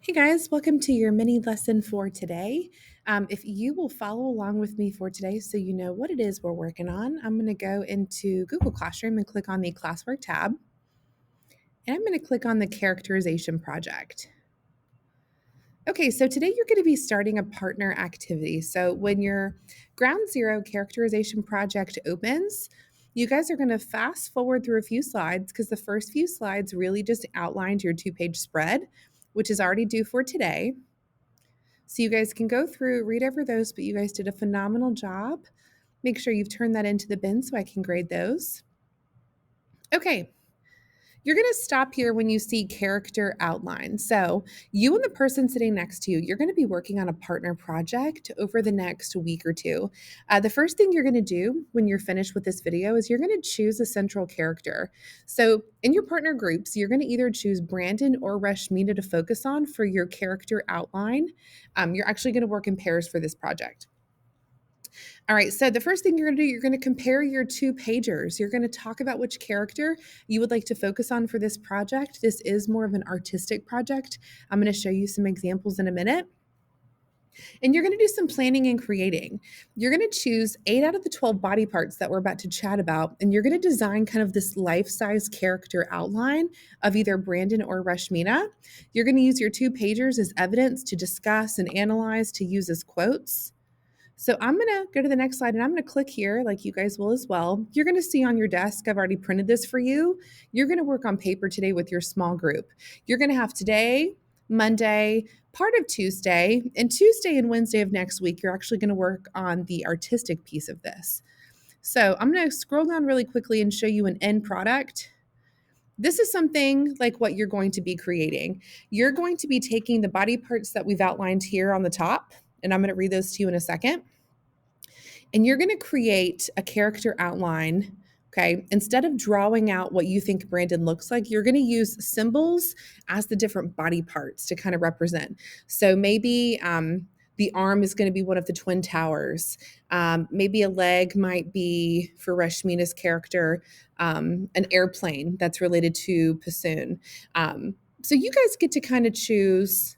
Hey guys, welcome to your mini lesson for today. If you will follow along with me for today so you know what it is we're working on, I'm going to go into Google Classroom and click on the Classwork tab, and I'm going to click on the Characterization Project. Okay, so today you're going to be starting a partner activity. So when your Ground Zero Characterization Project opens, you guys are going to fast forward through a few slides because the first few slides really just outlined your two-page spread, which is already due for today. So you guys can go through, read over those, but you guys did a phenomenal job. Make sure you've turned that into the bin so I can grade those. Okay, you're going to stop here when you see character outline. So you and the person sitting next to you, you're going to be working on a partner project over the next week or two. The first thing you're going to do when you're finished with this video is you're going to choose a central character. So in your partner groups, you're going to either choose Brandon or Rashmina to focus on for your character outline. You're actually going to work in pairs for this project. All right, so the first thing you're going to do, you're going to compare your two pagers. You're going to talk about which character you would like to focus on for this project. This is more of an artistic project. I'm going to show you some examples in a minute. And you're going to do some planning and creating. You're going to choose 8 out of the 12 body parts that we're about to chat about, and you're going to design kind of this life-size character outline of either Brandon or Rashmina. You're going to use your two pagers as evidence to discuss and analyze, to use as quotes. So I'm going to go to the next slide and I'm going to click here like you guys will as well. You're going to see on your desk, I've already printed this for you. You're going to work on paper today with your small group. You're going to have today, Monday, part of Tuesday, and Tuesday and Wednesday of next week, you're actually going to work on the artistic piece of this. So I'm going to scroll down really quickly and show you an end product. This is something like what you're going to be creating. You're going to be taking the body parts that we've outlined here on the top, and I'm going to read those to you in a second. And you're going to create a character outline. Okay. Instead of drawing out what you think Brandon looks like, you're going to use symbols as the different body parts to kind of represent. So maybe the arm is going to be one of the twin towers. Maybe a leg might be, for Rashmina's character, an airplane that's related to Passoon. So you guys get to kind of choose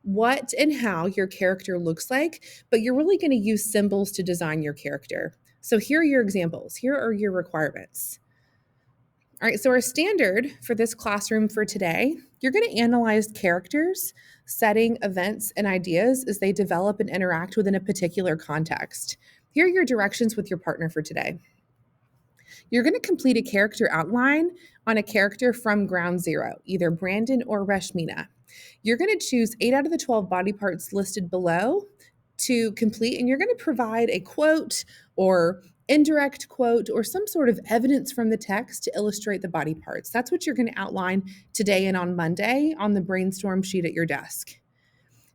what and how your character looks like, but you're really going to use symbols to design your character. So here are your examples. Here are your requirements. All right, so our standard for this classroom for today, you're going to analyze characters, setting, events, and ideas as they develop and interact within a particular context. Here are your directions with your partner for today. You're going to complete a character outline on a character from Ground Zero, either Brandon or Rashmina. You're going to choose 8 out of the 12 body parts listed below to complete, and you're going to provide a quote or indirect quote or some sort of evidence from the text to illustrate the body parts. That's what you're going to outline today and on Monday on the brainstorm sheet at your desk.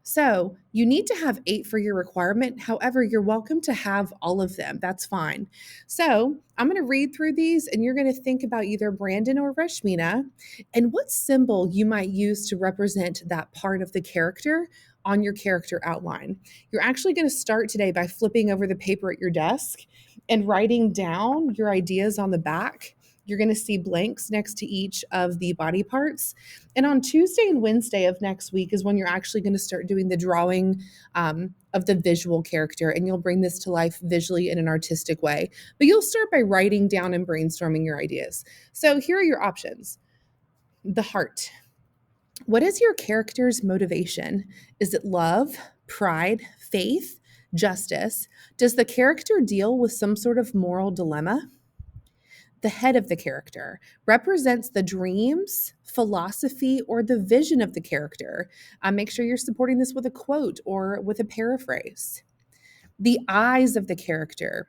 So you need to have 8 for your requirement. However, you're welcome to have all of them. That's fine. So I'm going to read through these and you're going to think about either Brandon or Rashmina and what symbol you might use to represent that part of the character on your character outline. You're actually going to start today by flipping over the paper at your desk and writing down your ideas on the back. You're going to see blanks next to each of the body parts. And on Tuesday and Wednesday of next week is when you're actually going to start doing the drawing of the visual character, and you'll bring this to life visually in an artistic way. But you'll start by writing down and brainstorming your ideas. So here are your options. The heart. What is your character's motivation? Is it love, pride, faith, justice? Does the character deal with some sort of moral dilemma? The head of the character represents the dreams, philosophy, or the vision of the character. Make sure you're supporting this with a quote or with a paraphrase. The eyes of the character.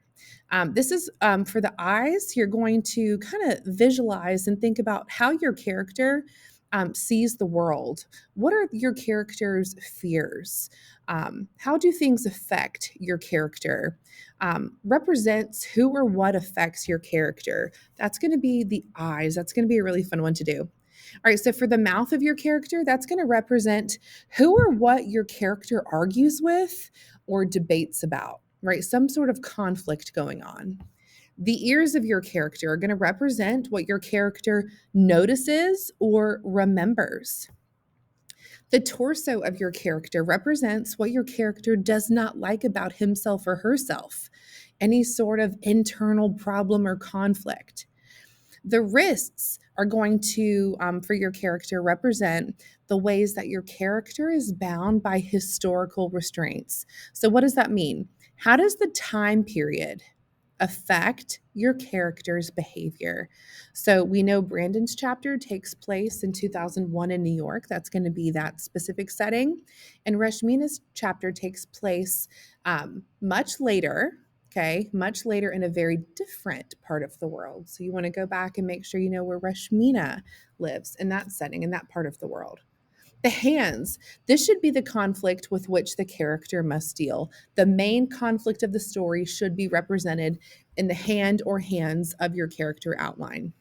This is for the eyes, you're going to kind of visualize and think about how your character sees the world. What are your character's fears? How do things affect your character? Represents who or what affects your character. That's going to be the eyes. That's going to be a really fun one to do. All right, so for the mouth of your character, that's going to represent who or what your character argues with or debates about, right? Some sort of conflict going on. The ears of your character are going to represent what your character notices or remembers. The torso of your character represents what your character does not like about himself or herself, any sort of internal problem or conflict. The wrists are going to, for your character, represent the ways that your character is bound by historical restraints. So, what does that mean? How does the time period affect your character's behavior? So, we know Brandon's chapter takes place in 2001 in New York. That's going to be that specific setting. And Rashmina's chapter takes place much later. Okay, much later in a very different part of the world. So you want to go back and make sure you know where Rashmina lives in that setting, in that part of the world. The hands. This should be the conflict with which the character must deal. The main conflict of the story should be represented in the hand or hands of your character outline.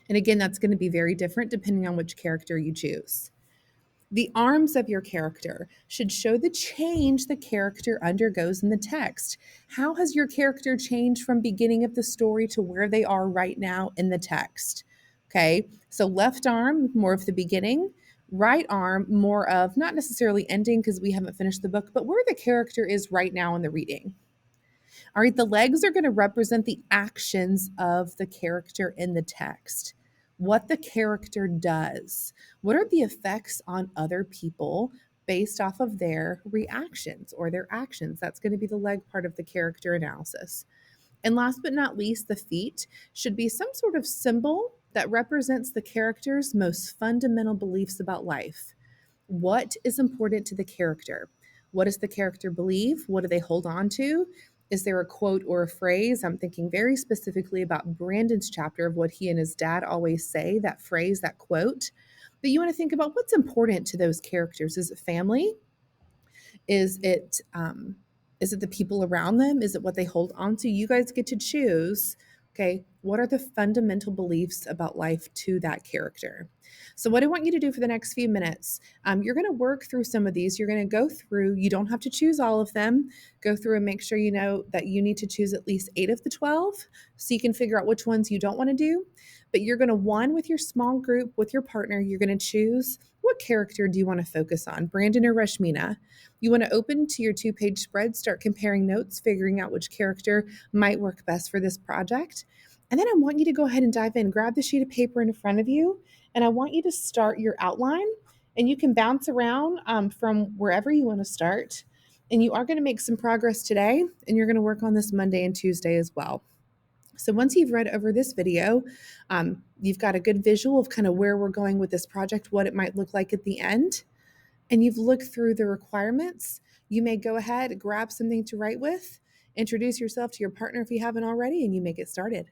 And again, that's going to be very different depending on which character you choose. The arms of your character should show the change the character undergoes in the text. How has your character changed from beginning of the story to where they are right now in the text? Okay, so left arm, more of the beginning, right arm, more of not necessarily ending because we haven't finished the book, but where the character is right now in the reading. All right, the legs are going to represent the actions of the character in the text, what the character does. What are the effects on other people based off of their reactions or their actions? That's going to be the leg part of the character analysis. And last but not least, the feet should be some sort of symbol that represents the character's most fundamental beliefs about life. What is important to the character? What does the character believe? What do they hold on to? Is there a quote or a phrase? I'm thinking very specifically about Brandon's chapter of what he and his dad always say, that phrase, that quote. But you want to think about what's important to those characters. Is it family? Is it the people around them? Is it what they hold on to? You guys get to choose. Okay, what are the fundamental beliefs about life to that character? So, what I want you to do for the next few minutes, you're going to work through some of these. You're going to go through, you don't have to choose all of them. Go through and make sure you know that you need to choose at least 8 of the 12 so you can figure out which ones you don't want to do. But you're going to, one, with your small group, with your partner, you're going to choose what character do you want to focus on, Brandon or Rashmina? You want to open to your 2-page spread, start comparing notes, figuring out which character might work best for this project. And then I want you to go ahead and dive in. Grab the sheet of paper in front of you, and I want you to start your outline. And you can bounce around from wherever you want to start. And you are going to make some progress today, and you're going to work on this Monday and Tuesday as well. So once you've read over this video, you've got a good visual of kind of where we're going with this project, what it might look like at the end, and you've looked through the requirements, you may go ahead, grab something to write with, introduce yourself to your partner if you haven't already, and you may get started.